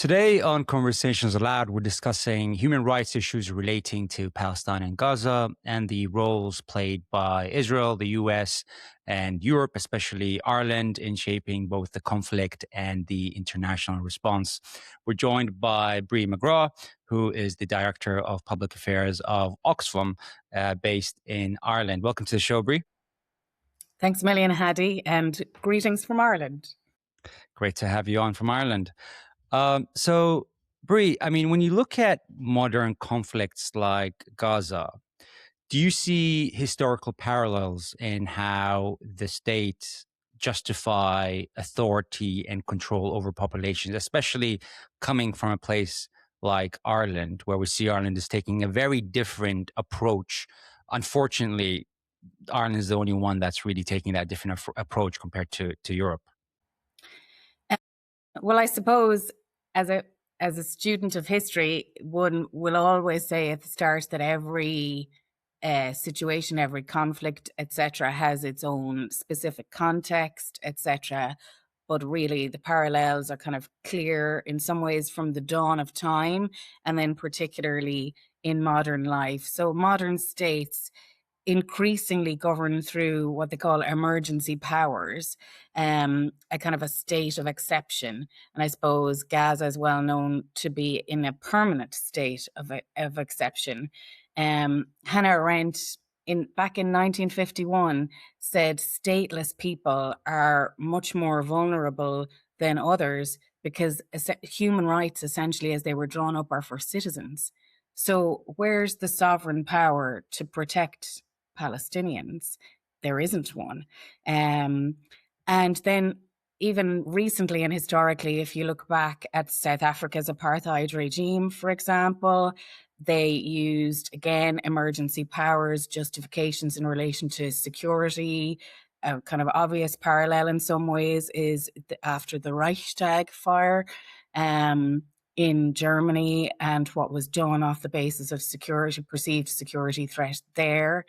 Today on Conversations Aloud, we're discussing human rights issues relating to Palestine and Gaza and the roles played by Israel, the US, and Europe, especially Ireland, in shaping both the conflict and the international response. We're joined by Brid McGrath, who is the Director of Public Affairs of Oxfam, based in Ireland. Welcome to the show, Brid. Thanks a million, Hadi, and greetings from Ireland. Great to have you on from Ireland. So, Brie, I mean, when you look at modern conflicts like Gaza, do you see historical parallels in how the state justify authority and control over populations, especially coming from a place like Ireland, where we see Ireland is taking a very different approach? Unfortunately, Ireland is the only one that's really taking that different approach compared to Europe. Well, I suppose as a student of history, one will always say at the start that every situation, every conflict, etc., has its own specific context, etc. But really, the parallels are kind of clear in some ways from the dawn of time, and then particularly in modern life. So modern states increasingly governed through what they call emergency powers, a kind of a state of exception. And I suppose Gaza is well known to be in a permanent state of exception. Hannah Arendt, back in 1951, said stateless people are much more vulnerable than others because human rights, essentially, as they were drawn up, are for citizens. So where's the sovereign power to protect Palestinians? There isn't one. And then even recently and historically, if you look back at South Africa's apartheid regime, for example, they used, again, emergency powers, justifications in relation to security. A kind of obvious parallel in some ways is after the Reichstag fire in Germany and what was done off the basis of perceived security threat there.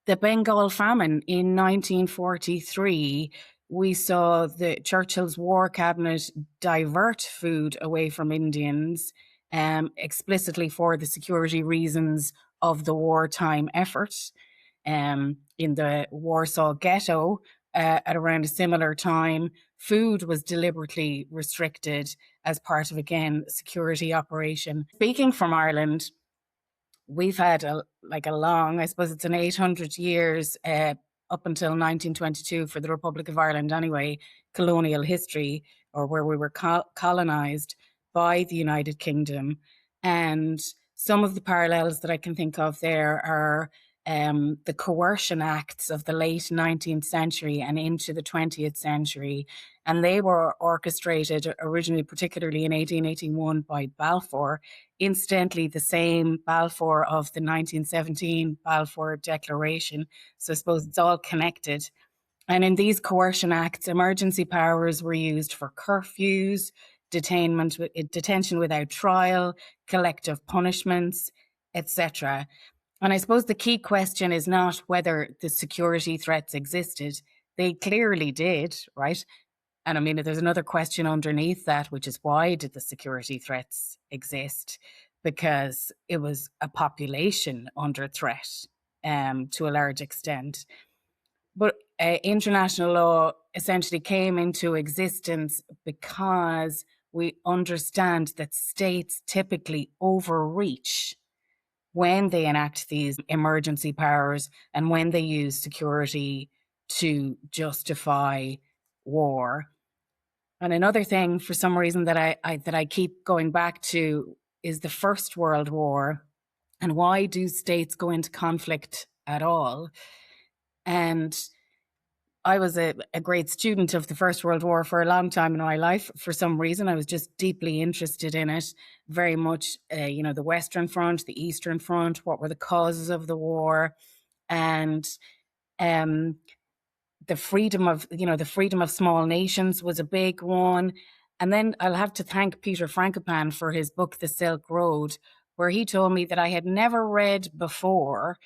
The Bengal famine in 1943, we saw the Churchill's war cabinet divert food away from Indians explicitly for the security reasons of the wartime effort. In the Warsaw Ghetto, at around a similar time, food was deliberately restricted as part of, again, security operation. Speaking from Ireland, we've had a long, I suppose it's an 800 years up until 1922 for the Republic of Ireland anyway, colonial history, or where we were colonized by the United Kingdom. And some of the parallels that I can think of there are the coercion acts of the late 19th century and into the 20th century. And they were orchestrated originally, particularly in 1881 by Balfour. Incidentally, the same Balfour of the 1917 Balfour Declaration. So I suppose it's all connected. And in these coercion acts, emergency powers were used for curfews, detention without trial, collective punishments, etc. And I suppose the key question is not whether the security threats existed. They clearly did, right? And I mean, there's another question underneath that, which is why did the security threats exist? Because it was a population under threat to a large extent. But international law essentially came into existence because we understand that states typically overreach when they enact these emergency powers and when they use security to justify war. And another thing, for some reason, that I keep going back to is the First World War, and why do states go into conflict at all? And I was a great student of the First World War for a long time in my life. For some reason, I was just deeply interested in it, very much, the Western Front, the Eastern Front, what were the causes of the war, and the freedom of small nations was a big one. And then I'll have to thank Peter Frankopan for his book, The Silk Road, where he told me that I had never read before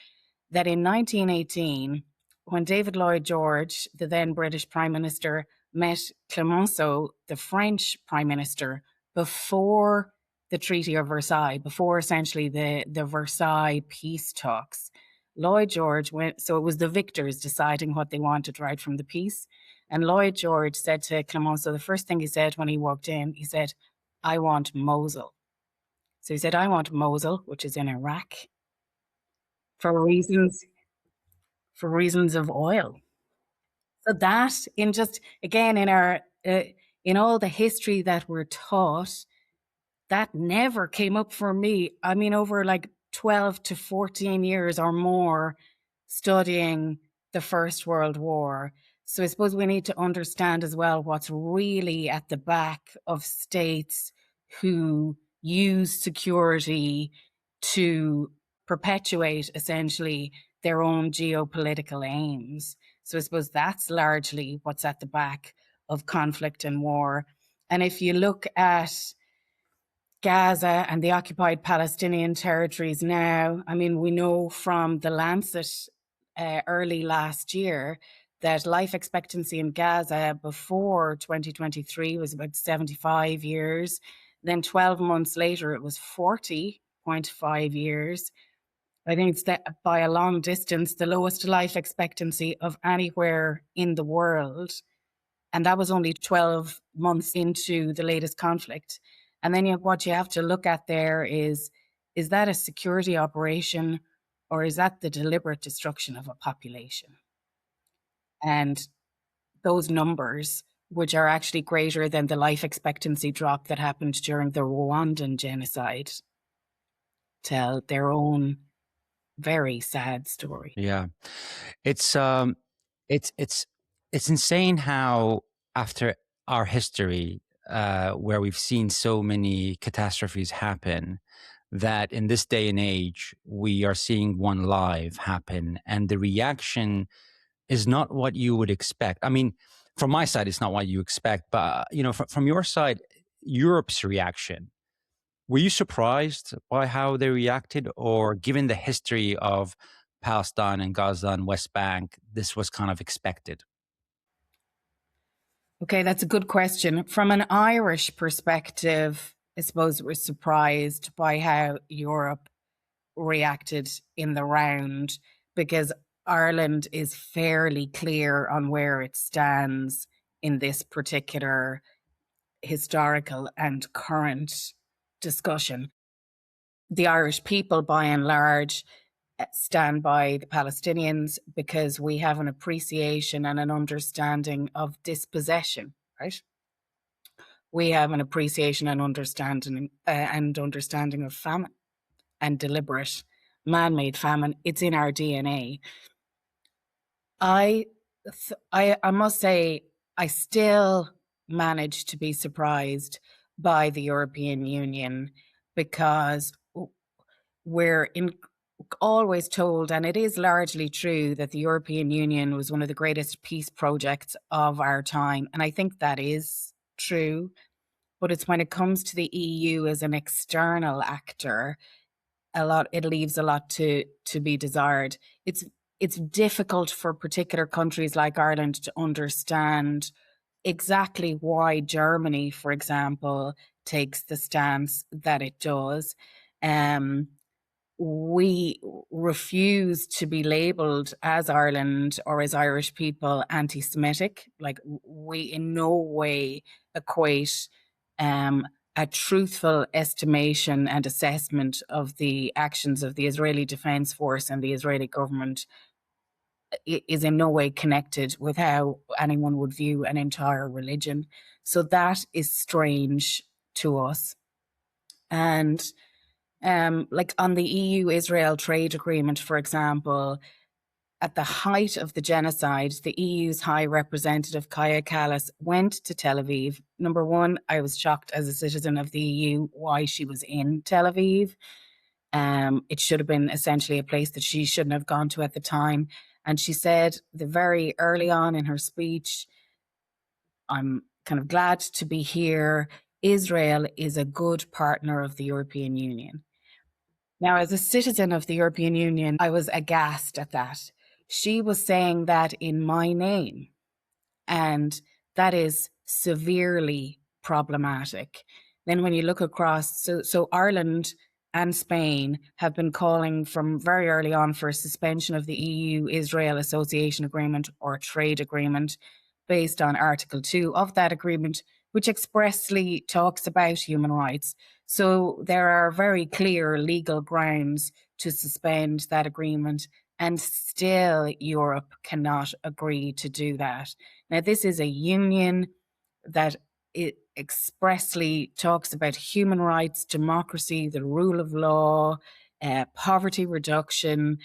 that in 1918, when David Lloyd George, the then British Prime Minister, met Clemenceau, the French Prime Minister, before the Treaty of Versailles, before essentially the Versailles peace talks. Lloyd George went, so it was the victors deciding what they wanted right from the peace. And Lloyd George said to Clemenceau, the first thing he said when he walked in, he said, "I want Mosul." So he said, "I want Mosul," which is in Iraq, for reasons of oil. So that, in just again in our in all the history that we're taught, that never came up for me. I mean, over like 12 to 14 years or more studying the First World War. So I suppose we need to understand as well what's really at the back of states who use security to perpetuate essentially their own geopolitical aims. So I suppose that's largely what's at the back of conflict and war. And if you look at Gaza and the occupied Palestinian territories now, I mean, we know from the Lancet early last year that life expectancy in Gaza before 2023 was about 75 years. Then 12 months later, it was 40.5 years. I think it's by a long distance the lowest life expectancy of anywhere in the world. And that was only 12 months into the latest conflict. And then what you have to look at there is that a security operation, or is that the deliberate destruction of a population? And those numbers, which are actually greater than the life expectancy drop that happened during the Rwandan genocide, tell their own very sad story. Yeah. It's it's it's it's insane how after our history, where we've seen so many catastrophes happen, that in this day and age we are seeing one live happen, and the reaction is not what you would expect. I mean, from my side, it's not what you expect, but from your side, Europe's reaction. Were you surprised by how they reacted, or given the history of Palestine and Gaza and West Bank, this was kind of expected? Okay, that's a good question. From an Irish perspective, I suppose we're surprised by how Europe reacted in the round, because Ireland is fairly clear on where it stands in this particular historical and current discussion. The Irish people, by and large, stand by the Palestinians because we have an appreciation and an understanding of dispossession, right? We have an appreciation and understanding of famine and deliberate man-made famine. It's in our DNA. I must say, I still manage to be surprised by the European Union, because we're always told, and it is largely true, that the European Union was one of the greatest peace projects of our time. And I think that is true. But it's when it comes to the EU as an external actor, it leaves a lot to be desired. It's difficult for particular countries like Ireland to understand exactly why Germany, for example, takes the stance that it does. We refuse to be labeled as Ireland or as Irish people anti-Semitic. Like, we in no way equate a truthful estimation and assessment of the actions of the Israeli Defense Force and the Israeli government is in no way connected with how anyone would view an entire religion. So that is strange to us. And like on the EU-Israel trade agreement, for example, at the height of the genocide, the EU's High Representative Kaja Kallas went to Tel Aviv. Number one, I was shocked as a citizen of the EU why she was in Tel Aviv. It should have been essentially a place that she shouldn't have gone to at the time. And she said very early on in her speech, "I'm kind of glad to be here. Israel is a good partner of the European Union." Now, as a citizen of the European Union, I was aghast at that. She was saying that in my name, and that is severely problematic, Then when you look across, so Ireland and Spain have been calling from very early on for a suspension of the EU-Israel Association Agreement or trade agreement based on Article 2 of that agreement, which expressly talks about human rights. So there are very clear legal grounds to suspend that agreement, and still Europe cannot agree to do that. Now, this is a union that it expressly talks about human rights, democracy, the rule of law, poverty reduction,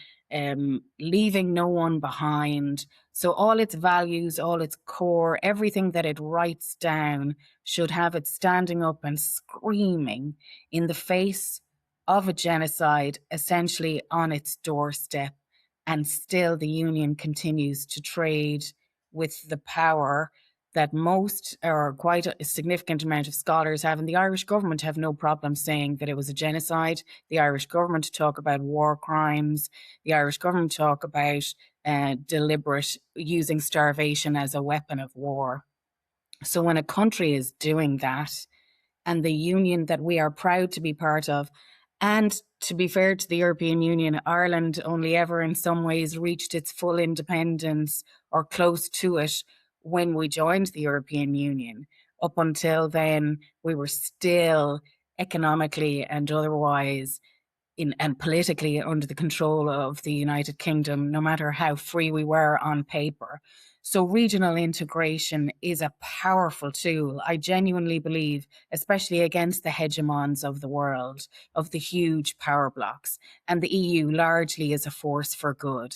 leaving no one behind. So all its values, all its core, everything that it writes down should have it standing up and screaming in the face of a genocide, essentially on its doorstep. And still the union continues to trade with the power that most or quite a significant amount of scholars have. And the Irish government have no problem saying that it was a genocide. The Irish government talk about war crimes. The Irish government talk about deliberate using starvation as a weapon of war. So when a country is doing that, and the union that we are proud to be part of, and to be fair to the European Union, Ireland only ever in some ways reached its full independence or close to it when we joined the European Union. Up until then, we were still economically and otherwise and politically under the control of the United Kingdom, no matter how free we were on paper. So regional integration is a powerful tool, I genuinely believe, especially against the hegemons of the world, of the huge power blocks. And the EU largely is a force for good.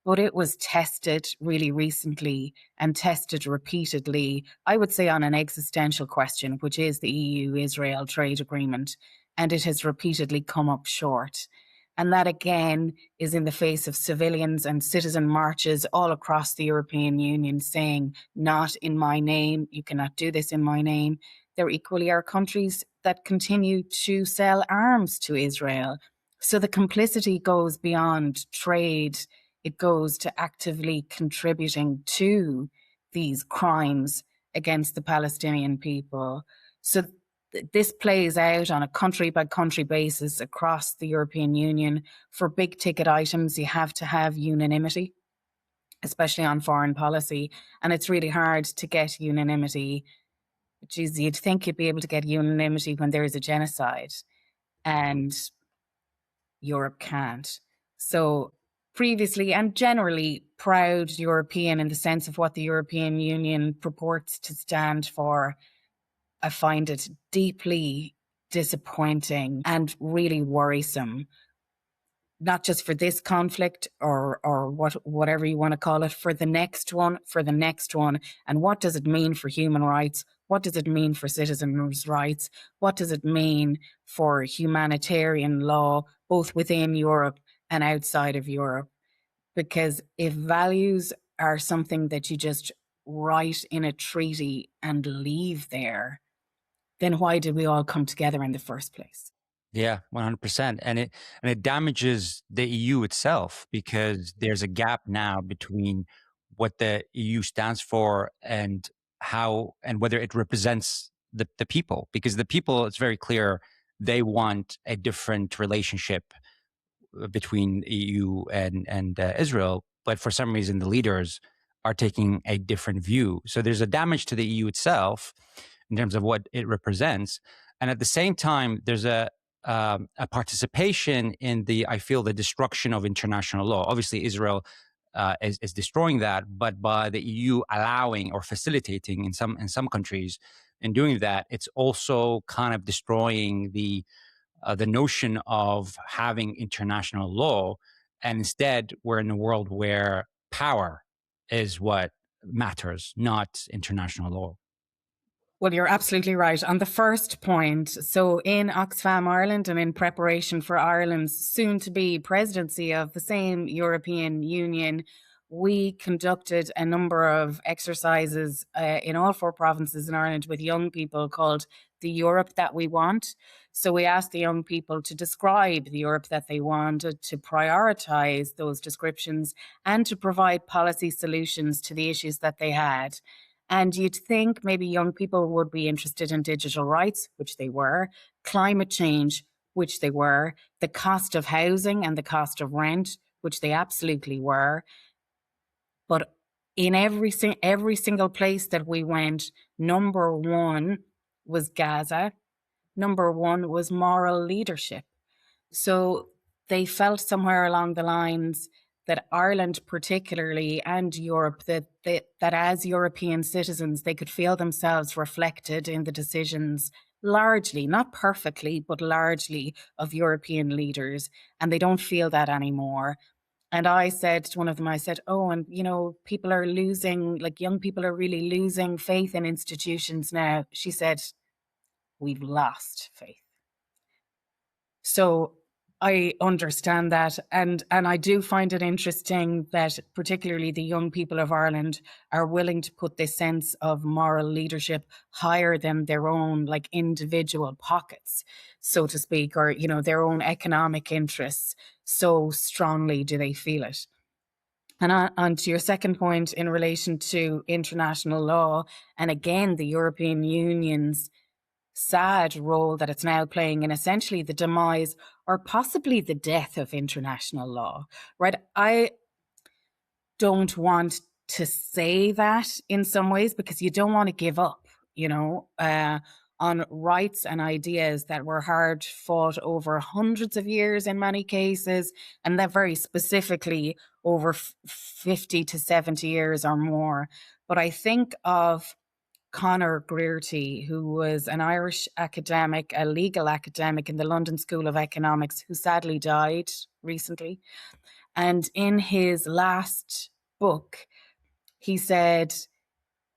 But it was tested really recently and tested repeatedly, I would say, on an existential question, which is the EU-Israel trade agreement. And it has repeatedly come up short. And that, again, is in the face of civilians and citizen marches all across the European Union saying, not in my name, you cannot do this in my name. There equally are countries that continue to sell arms to Israel. So the complicity goes beyond trade. It goes to actively contributing to these crimes against the Palestinian people. So this plays out on a country by country basis across the European Union. For big ticket items, you have to have unanimity, especially on foreign policy. And it's really hard to get unanimity. Geez, you'd think you'd be able to get unanimity when there is a genocide, and Europe can't. So previously and generally proud European in the sense of what the European Union purports to stand for, I find it deeply disappointing and really worrisome, not just for this conflict or whatever you want to call it, for the next one, And what does it mean for human rights? What does it mean for citizens' rights? What does it mean for humanitarian law, both within Europe and outside of Europe? Because if values are something that you just write in a treaty and leave there, then why did we all come together in the first place? Yeah, 100%. And it damages the EU itself, because there's a gap now between what the EU stands for and how and whether it represents the people. Because the people, it's very clear, they want a different relationship between EU and Israel, but for some reason the leaders are taking a different view. So there's a damage to the EU itself in terms of what it represents, and at the same time there's a participation in I feel, the destruction of international law. Obviously, Israel is destroying that, but by the EU allowing or facilitating in some countries in doing that, it's also kind of destroying the notion of having international law. And instead, we're in a world where power is what matters, not international law. Well, you're absolutely right. On the first point, so in Oxfam Ireland and in preparation for Ireland's soon-to-be presidency of the same European Union, we conducted a number of exercises in all 4 provinces in Ireland with young people called The Europe That We Want. So we asked the young people to describe the Europe that they wanted, to prioritise those descriptions, and to provide policy solutions to the issues that they had. And you'd think maybe young people would be interested in digital rights, which they were, climate change, which they were, the cost of housing and the cost of rent, which they absolutely were. But in every single place that we went, number one was Gaza. Number one was moral leadership. So they felt somewhere along the lines that Ireland particularly and Europe, that as European citizens, they could feel themselves reflected in the decisions, largely, not perfectly, but largely, of European leaders. And they don't feel that anymore. And I said to one of them, I said, oh, and people are losing, like young people are really losing faith in institutions now. She said, we've lost faith. So I understand that. And I do find it interesting that particularly the young people of Ireland are willing to put this sense of moral leadership higher than their own like individual pockets, so to speak, or, their own economic interests. So strongly do they feel it. And on to your second point in relation to international law, and again, the European Union's sad role that it's now playing in essentially the demise or possibly the death of international law, right? I don't want to say that in some ways because you don't want to give up, on rights and ideas that were hard fought over hundreds of years in many cases, and that very specifically over 50 to 70 years or more. But I think of Conor Greerty, who was an Irish academic, a legal academic in the London School of Economics, who sadly died recently. And in his last book, he said,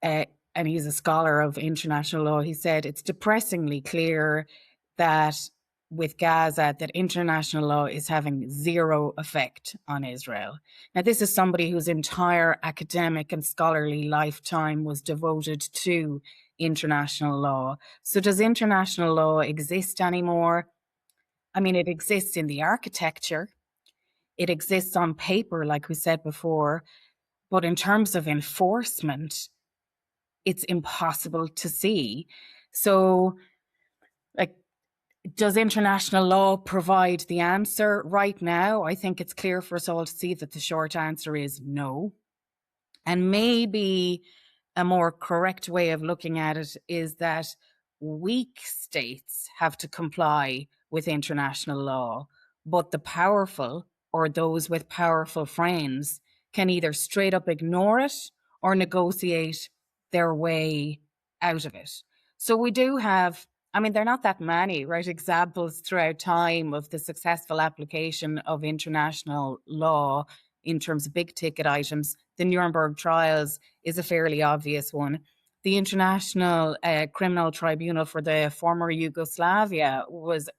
and he's a scholar of international law, he said, it's depressingly clear that with Gaza, that international law is having zero effect on Israel. Now, this is somebody whose entire academic and scholarly lifetime was devoted to international law. So does international law exist anymore? I mean, it exists in the architecture. It exists on paper, like we said before. But in terms of enforcement, it's impossible to see. So, like, does international law provide the answer right now? I think it's clear for us all to see that the short answer is no. And maybe a more correct way of looking at it is that weak states have to comply with international law, but the powerful or those with powerful friends can either straight up ignore it or negotiate their way out of it. So we do have, I mean, there are not that many, right, examples throughout time of the successful application of international law in terms of big ticket items. The Nuremberg trials is a fairly obvious one. The International Criminal Tribunal for the former Yugoslavia was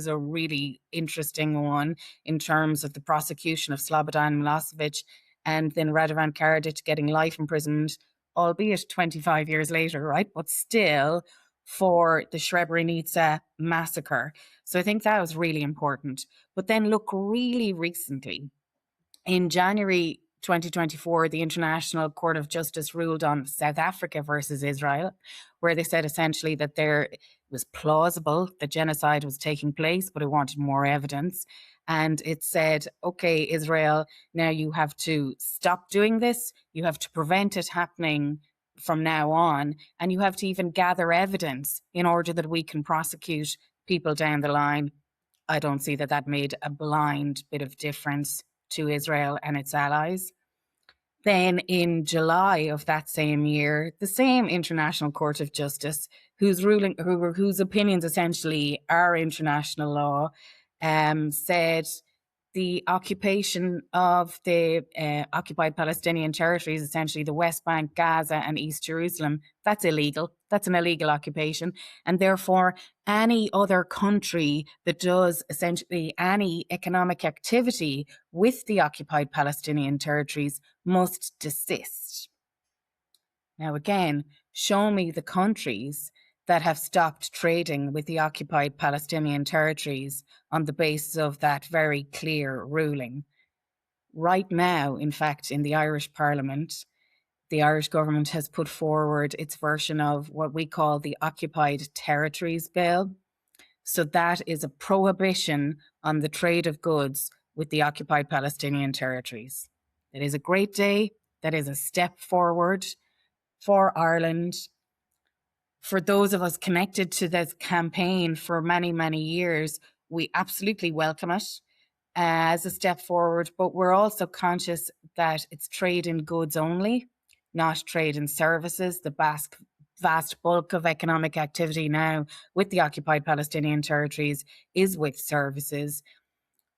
a really interesting one in terms of the prosecution of Slobodan Milosevic and then Radovan Karadzic getting life imprisoned, albeit 25 years later, right? But still for the Srebrenica massacre. So I think that was really important. But then look really recently, in January 2024, the International Court of Justice ruled on South Africa versus Israel, where they said essentially that it was plausible that genocide was taking place, but it wanted more evidence. And it said, okay, Israel, now you have to stop doing this. You have to prevent it happening from now on. And you have to even gather evidence in order that we can prosecute people down the line. I don't see that made a blind bit of difference to Israel and its allies. Then in July of that same year, the same International Court of Justice, whose opinions essentially are international law, said the occupation of the occupied Palestinian territories, essentially the West Bank, Gaza, and East Jerusalem, that's illegal. That's an illegal occupation. And therefore, any other country that does essentially any economic activity with the occupied Palestinian territories must desist. Now, again, show me the countries that have stopped trading with the occupied Palestinian territories on the basis of that very clear ruling. Right now, in fact, in the Irish Parliament, the Irish government has put forward its version of what we call the Occupied Territories Bill. So that is a prohibition on the trade of goods with the occupied Palestinian territories. It is a great day. That is a step forward for Ireland. For those of us connected to this campaign for many, many years, we absolutely welcome it as a step forward, but we're also conscious that it's trade in goods only, not trade in services. The vast bulk of economic activity now with the occupied Palestinian territories is with services.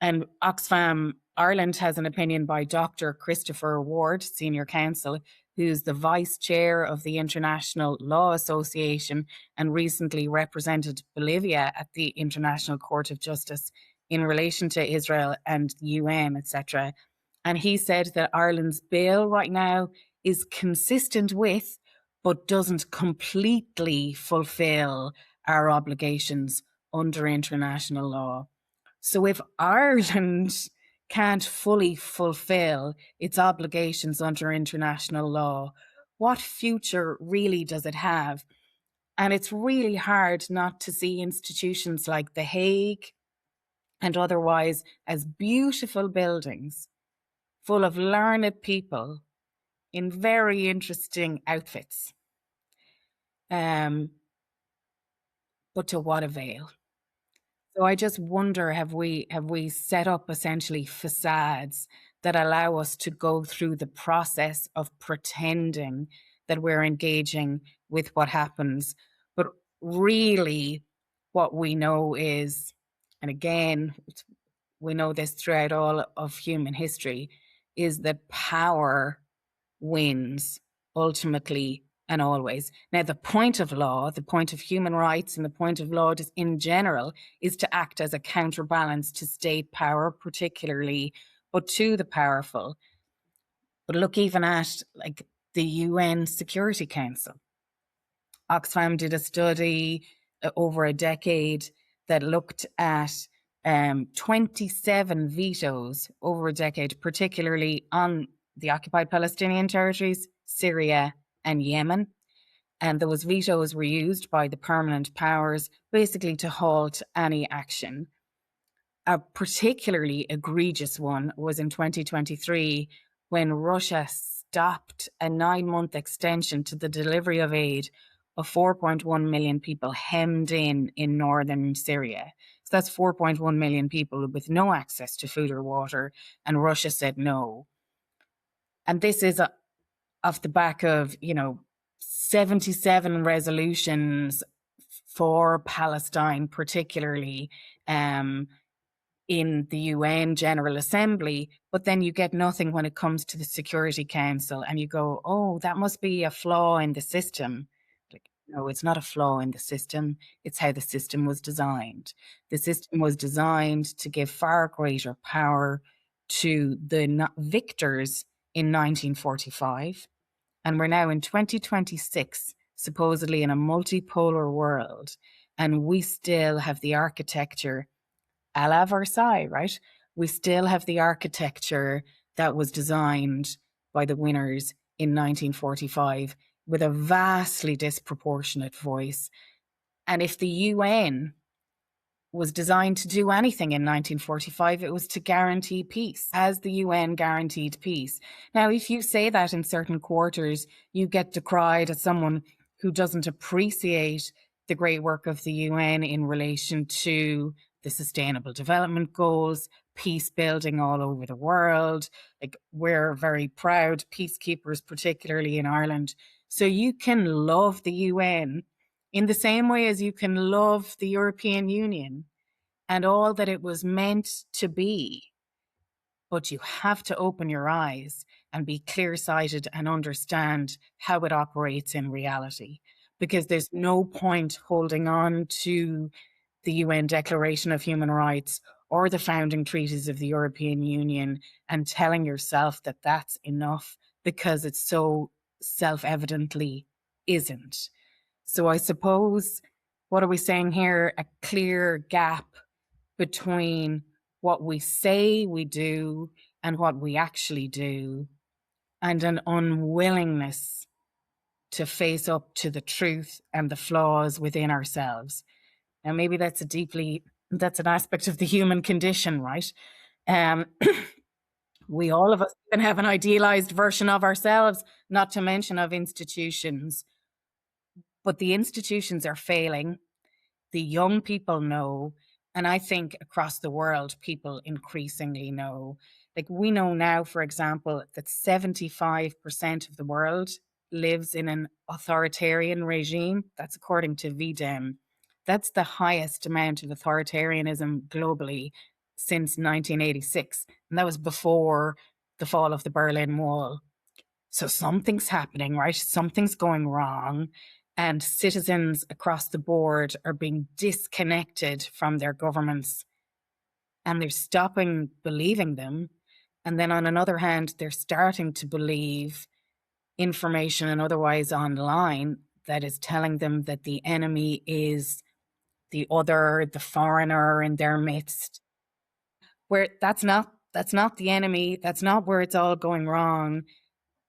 And Oxfam Ireland has an opinion by Dr. Christopher Ward, Senior Counsel, who's the Vice Chair of the International Law Association and recently represented Bolivia at the International Court of Justice in relation to Israel and UN, etc. And he said that Ireland's bill right now is consistent with, but doesn't completely fulfill our obligations under international law. So if Ireland can't fully fulfill its obligations under international law, what future really does it have? And it's really hard not to see institutions like The Hague and otherwise as beautiful buildings full of learned people in very interesting outfits. But to what avail? So I just wonder, have we set up essentially facades that allow us to go through the process of pretending that we're engaging with what happens? But really what we know is, and again, we know this throughout all of human history, is that power wins ultimately and always. Now, the point of law, the point of human rights and the point of law just in general is to act as a counterbalance to state power, particularly, but to the powerful. But look even at like the UN Security Council. Oxfam did a study over a decade that looked at 27 vetoes over a decade, particularly on the occupied Palestinian territories, Syria, and Yemen. And those vetoes were used by the permanent powers basically to halt any action. A particularly egregious one was in 2023 when Russia stopped a 9-month extension to the delivery of aid of 4.1 million people hemmed in northern Syria. So that's 4.1 million people with no access to food or water, and Russia said no. And this is off the back of, 77 resolutions for Palestine, particularly in the UN General Assembly, but then you get nothing when it comes to the Security Council, and you go, oh, that must be a flaw in the system. Like, no, it's not a flaw in the system. It's how the system was designed. The system was designed to give far greater power to the victors in 1945. And we're now in 2026, supposedly in a multipolar world, and we still have the architecture a la Versailles, right? We still have the architecture that was designed by the winners in 1945 with a vastly disproportionate voice. And if the UN was designed to do anything in 1945, it was to guarantee peace, as the UN guaranteed peace. Now, if you say that in certain quarters, you get decried as someone who doesn't appreciate the great work of the UN in relation to the Sustainable Development Goals, peace building all over the world. Like, we're very proud peacekeepers, particularly in Ireland. So you can love the UN in the same way as you can love the European Union and all that it was meant to be. But you have to open your eyes and be clear-sighted and understand how it operates in reality, because there's no point holding on to the UN Declaration of Human Rights or the founding treaties of the European Union and telling yourself that that's enough, because it so self-evidently isn't. So I suppose, what are we saying here? A clear gap between what we say we do and what we actually do. and an unwillingness to face up to the truth and the flaws within ourselves. And maybe that's an aspect of the human condition, right? Um, we all of us can have an idealized version of ourselves, not to mention of institutions. But the institutions are failing. The young people know. And I think across the world, people increasingly know. Like, we know now, for example, that 75% of the world lives in an authoritarian regime. That's according to VDEM. That's the highest amount of authoritarianism globally since 1986. And that was before the fall of the Berlin Wall. So something's happening, right? Something's going wrong. And citizens across the board are being disconnected from their governments, and they're stopping believing them. And then on another hand, they're starting to believe information and otherwise online that is telling them that the enemy is the other, the foreigner in their midst. Where that's not the enemy. That's not where it's all going wrong.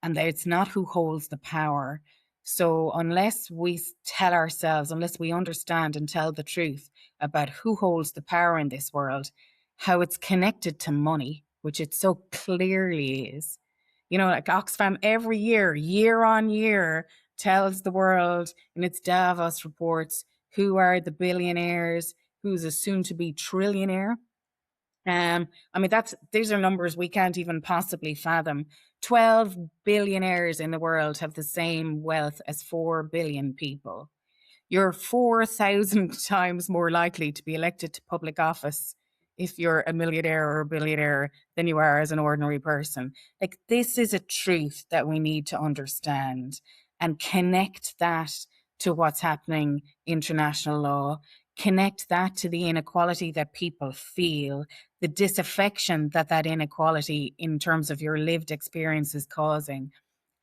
And it's not who holds the power. So unless we tell ourselves, unless we understand and tell the truth about who holds the power in this world, how it's connected to money, which it so clearly is. You know, like Oxfam every year on year, tells the world in its Davos reports who are the billionaires, who's a soon-to-be trillionaire. I mean, these are numbers we can't even possibly fathom. 12 billionaires in the world have the same wealth as 4 billion people. You're 4,000 times more likely to be elected to public office if you're a millionaire or a billionaire than you are as an ordinary person. Like, this is a truth that we need to understand and connect that to what's happening in international law. Connect that to the inequality that people feel, the disaffection that inequality in terms of your lived experience is causing,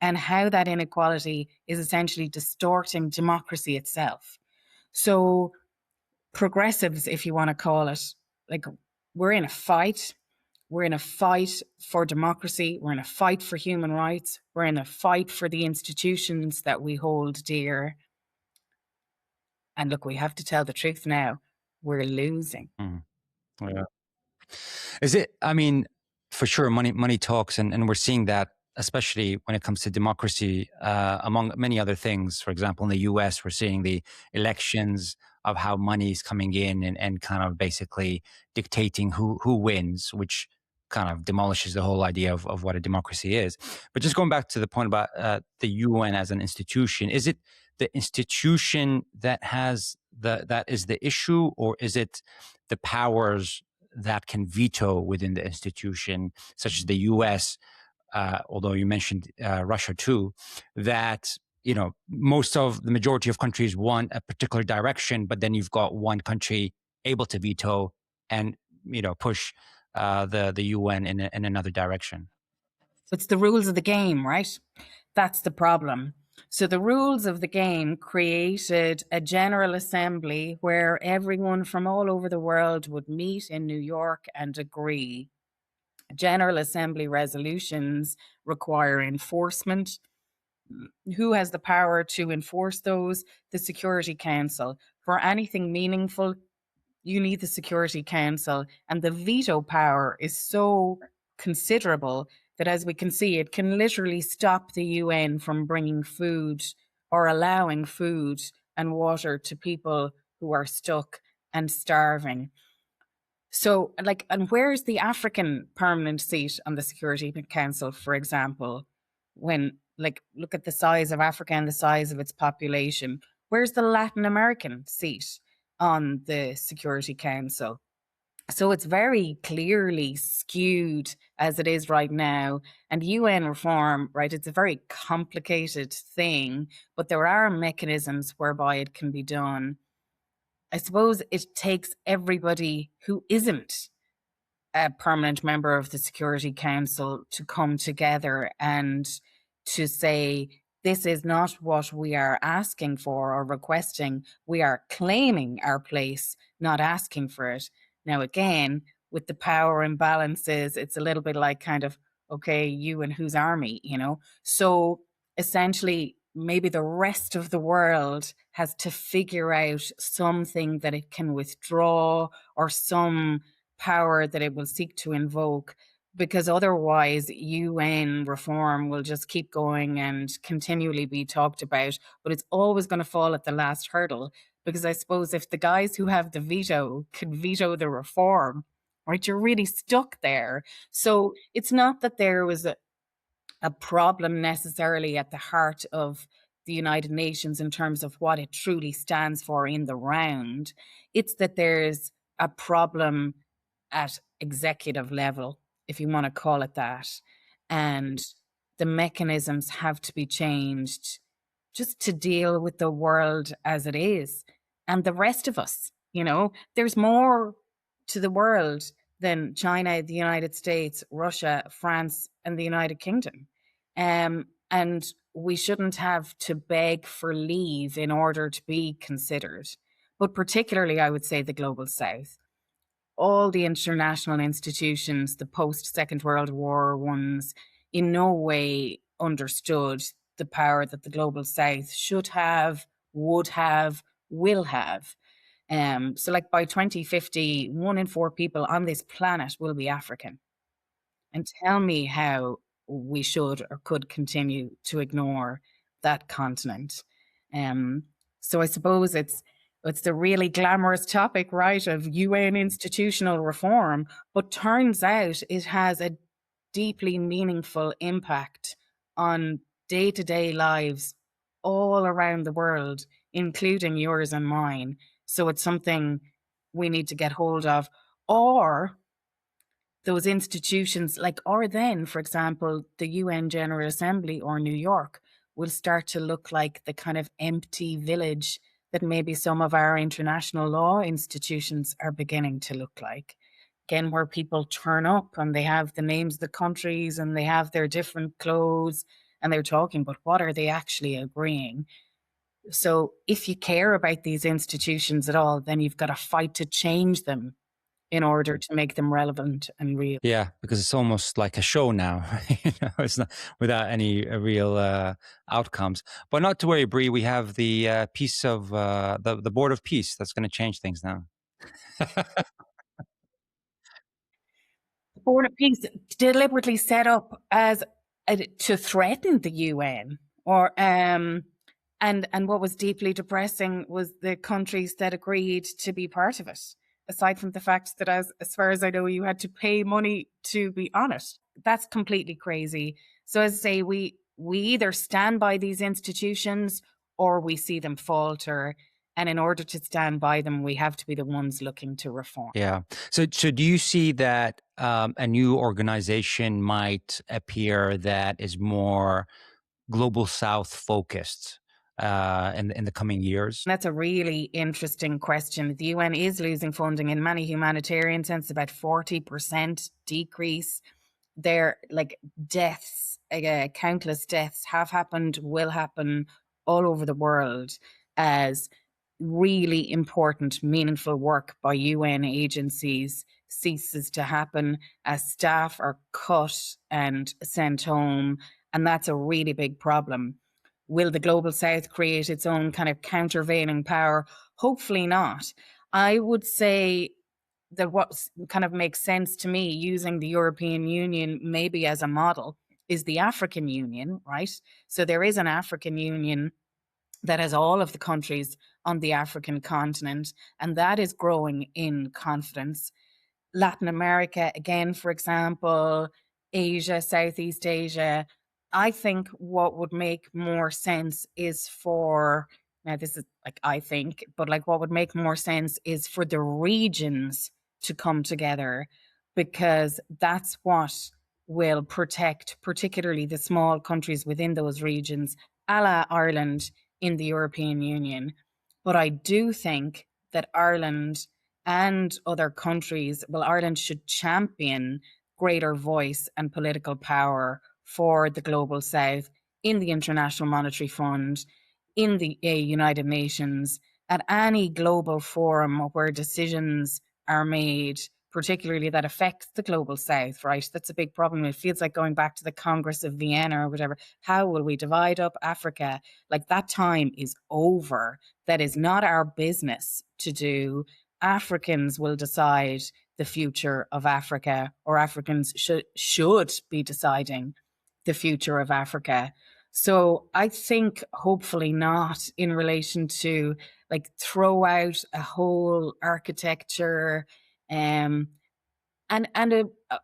and how that inequality is essentially distorting democracy itself. So progressives, if you want to call it, like, we're in a fight. We're in a fight for democracy. We're in a fight for human rights. We're in a fight for the institutions that we hold dear. And look, we have to tell the truth now. We're losing. Yeah. Is it? I mean, for sure, money talks, and we're seeing that, especially when it comes to democracy, among many other things. For example, in the U.S., we're seeing the elections of how money is coming in and kind of basically dictating who wins, which kind of demolishes the whole idea of what a democracy is. But just going back to the point about the UN as an institution, is it the institution that is the issue, or is it the powers that can veto within the institution, such as the U.S., although you mentioned Russia too, that, you know, most of the majority of countries want a particular direction, but then you've got one country able to veto and, you know, push the UN in another direction. It's the rules of the game, right? That's the problem. So the rules of the game created a General Assembly where everyone from all over the world would meet in New York and agree. General Assembly resolutions require enforcement. Who has the power to enforce those? The Security Council. For anything meaningful, you need the Security Council. And the veto power is so considerable that, as we can see, it can literally stop the UN from bringing food or allowing food and water to people who are stuck and starving. So, like, and where's the African permanent seat on the Security Council, for example? When, like, look at the size of Africa and the size of its population. Where's the Latin American seat on the Security Council? So it's very clearly skewed as it is right now. And UN reform, right, it's a very complicated thing, but there are mechanisms whereby it can be done. I suppose it takes everybody who isn't a permanent member of the Security Council to come together and to say, this is not what we are asking for or requesting. We are claiming our place, not asking for it. Now, again, with the power imbalances, it's a little bit like kind of Okay, you and whose army, So essentially, maybe the rest of the world has to figure out something that it can withdraw or some power that it will seek to invoke, because otherwise UN reform will just keep going and continually be talked about, but it's always going to fall at the last hurdle. Because I suppose if the guys who have the veto can veto the reform, right, you're really stuck there. So it's not that there was a problem necessarily at the heart of the United Nations in terms of what it truly stands for in the round. It's that there's a problem at executive level, if you want to call it that. And the mechanisms have to be changed just to deal with the world as it is. And the rest of us, there's more to the world than China, the United States, Russia, France, and the United Kingdom. And we shouldn't have to beg for leave in order to be considered. But particularly, I would say the global south. All the international institutions, the post Second World War ones, in no way understood the power that the global south should have, would have, will have. So like by 2050, 1 in 4 people on this planet will be African. And tell me how we should or could continue to ignore that continent. Um, so I suppose it's the really glamorous topic, right, of UN institutional reform, but turns out it has a deeply meaningful impact on day-to-day lives all around the world, including yours and mine. So it's something we need to get hold of. Or those institutions, or then, for example, the UN General Assembly or New York, will start to look like the kind of empty village that maybe some of our international law institutions are beginning to look like. Again, where people turn up and they have the names of the countries and they have their different clothes and they're talking, but what are they actually agreeing? So if you care about these institutions at all, then you've got to fight to change them in order to make them relevant and real. Yeah, because it's almost like a show now. It's not without any real outcomes. But not to worry, Brie. We have the peace of the Board of Peace that's going to change things now. Board of Peace deliberately set up as to threaten the UN, or and what was deeply depressing was the countries that agreed to be part of it. Aside from the fact that, as far as I know, you had to pay money to be on it. That's completely crazy. So, as I say, we either stand by these institutions or we see them falter. And in order to stand by them, we have to be the ones looking to reform. Yeah. So do you see that a new organization might appear that is more global South focused in the coming years? That's a really interesting question. The UN is losing funding in many humanitarian sense, about 40% decrease. There, deaths, countless deaths have happened, will happen all over the world as really important, meaningful work by UN agencies ceases to happen, as staff are cut and sent home. And that's a really big problem. Will the global south create its own kind of countervailing power? Hopefully not. I would say that what kind of makes sense to me, using the European Union maybe as a model, is the African Union, right? So there is an African Union that has all of the countries on the African continent, and that is growing in confidence. Latin America, again, for example, Asia, Southeast Asia. I think what would make more sense is for, now this is I think, but what would make more sense is for the regions to come together, because that's what will protect particularly the small countries within those regions, a la Ireland in the European Union. But I do think that Ireland and other countries, Ireland should champion greater voice and political power for the global south in the International Monetary Fund, in the United Nations, at any global forum where decisions are made, particularly that affects the global south, right? That's a big problem. It feels like going back to the Congress of Vienna or whatever. How will we divide up Africa? Like, that time is over. That is not our business to do. Africans will decide the future of Africa, or Africans should be deciding the future of Africa. So I think hopefully not in relation to like throw out a whole architecture, um, and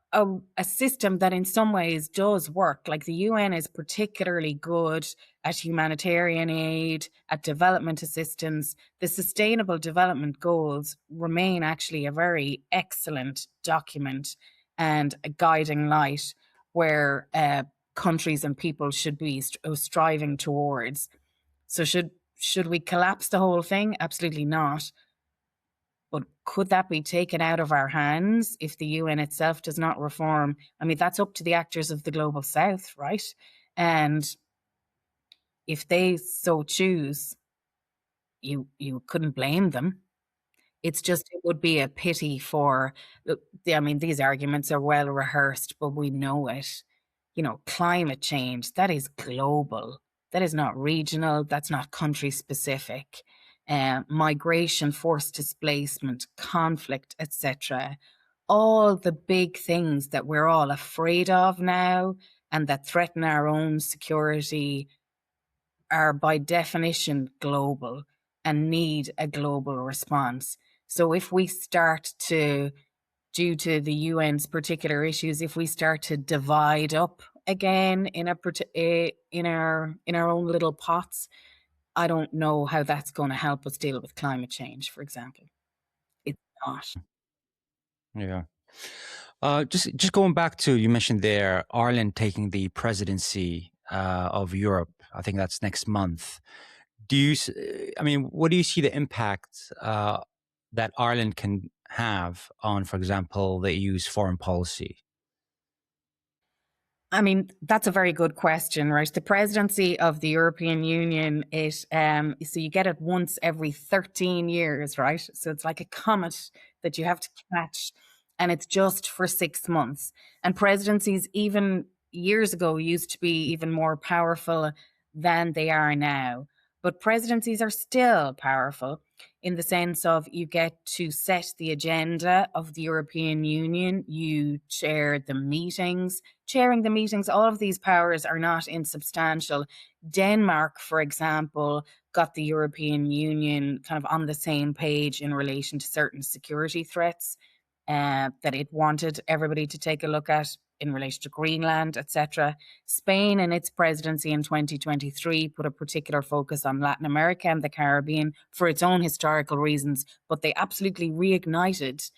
a system that in some ways does work. Like, the UN is particularly good at humanitarian aid, at development assistance. The Sustainable Development Goals remain actually a very excellent document and a guiding light where countries and people should be striving towards. So should we collapse the whole thing? Absolutely not. But could that be taken out of our hands if the UN itself does not reform? I mean, that's up to the actors of the global south, right? And if they so choose, you couldn't blame them. It's just, it would be a pity for, I mean, these arguments are well rehearsed, but we know it. You know, climate change, that is global. That is not regional. That's not country specific. Migration, forced displacement, conflict, etc. All the big things that we're all afraid of now and that threaten our own security are by definition global and need a global response. So if we start to, due to the UN's particular issues, if we start to divide up again in our own little pots, I don't know how that's going to help us deal with climate change, for example. It's not. Yeah. Just going back to, you mentioned there Ireland taking the presidency of Europe. I think that's next month. I mean, what do you see the impact that Ireland can have on, for example, the EU's foreign policy? I mean, that's a very good question, right? The presidency of the European Union, so you get it once every 13 years, right? So it's like a comet that you have to catch, and it's just for 6 months. And presidencies, even years ago, used to be even more powerful than they are now. But presidencies are still powerful in the sense of you get to set the agenda of the European Union, you chair the meetings. Chairing the meetings, all of these powers are not insubstantial. Denmark, for example, got the European Union kind of on the same page in relation to certain security threats that it wanted everybody to take a look at in relation to Greenland, etc. Spain, in its presidency in 2023, put a particular focus on Latin America and the Caribbean for its own historical reasons, but they absolutely reignited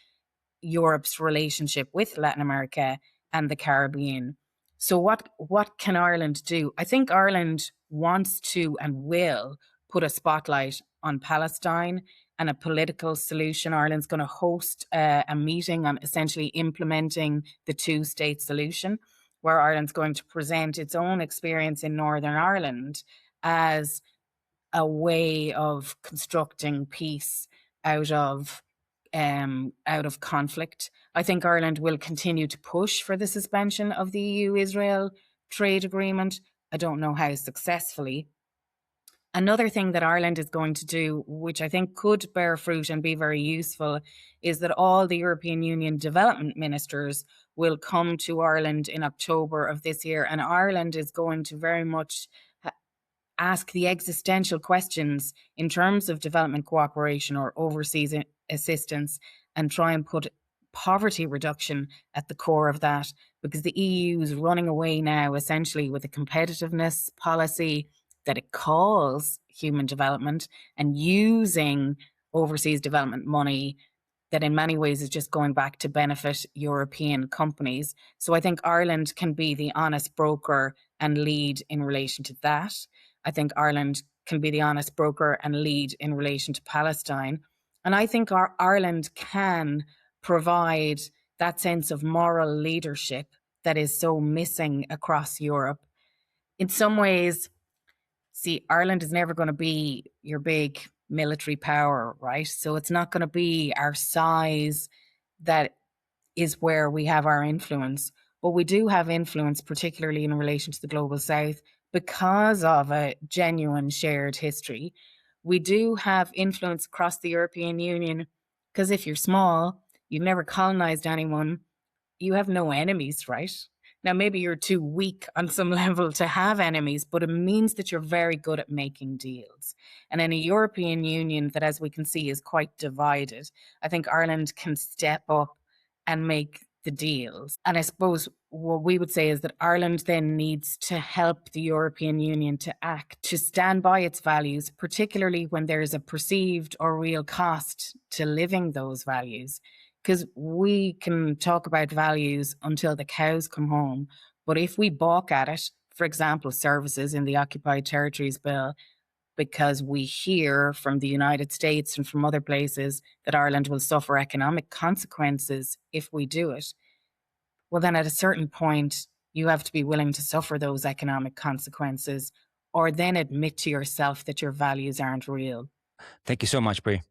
Europe's relationship with Latin America and the Caribbean. So what can Ireland do? I think Ireland wants to and will put a spotlight on Palestine and a political solution. Ireland's going to host a meeting on essentially implementing the two-state solution, where Ireland's going to present its own experience in Northern Ireland as a way of constructing peace out of conflict. I think Ireland will continue to push for the suspension of the EU-Israel trade agreement. I don't know how successfully. Another thing that Ireland is going to do, which I think could bear fruit and be very useful, is that all the European Union development ministers will come to Ireland in October of this year, and Ireland is going to very much ask the existential questions in terms of development cooperation or overseas assistance, and try and put poverty reduction at the core of that, because the EU is running away now essentially with a competitiveness policy that it calls human development, and using overseas development money that in many ways is just going back to benefit European companies. So I think Ireland can be the honest broker and lead in relation to that. I think Ireland can be the honest broker and lead in relation to Palestine. And I think Ireland can provide that sense of moral leadership that is so missing across Europe. In some ways, see, Ireland is never going to be your big military power, right? So it's not going to be our size that is where we have our influence. But we do have influence, particularly in relation to the global south, because of a genuine shared history. We do have influence across the European Union because if you're small, you've never colonized anyone, you have no enemies, right? Now, maybe you're too weak on some level to have enemies, but it means that you're very good at making deals. And in a European Union that, as we can see, is quite divided, I think Ireland can step up and make the deals. And I suppose what we would say is that Ireland then needs to help the European Union to act, to stand by its values, particularly when there's a perceived or real cost to living those values. Because we can talk about values until the cows come home. But if we balk at it, for example, services in the Occupied Territories Bill, because we hear from the United States and from other places that Ireland will suffer economic consequences if we do it, well, then at a certain point, you have to be willing to suffer those economic consequences or then admit to yourself that your values aren't real. Thank you so much, Brie.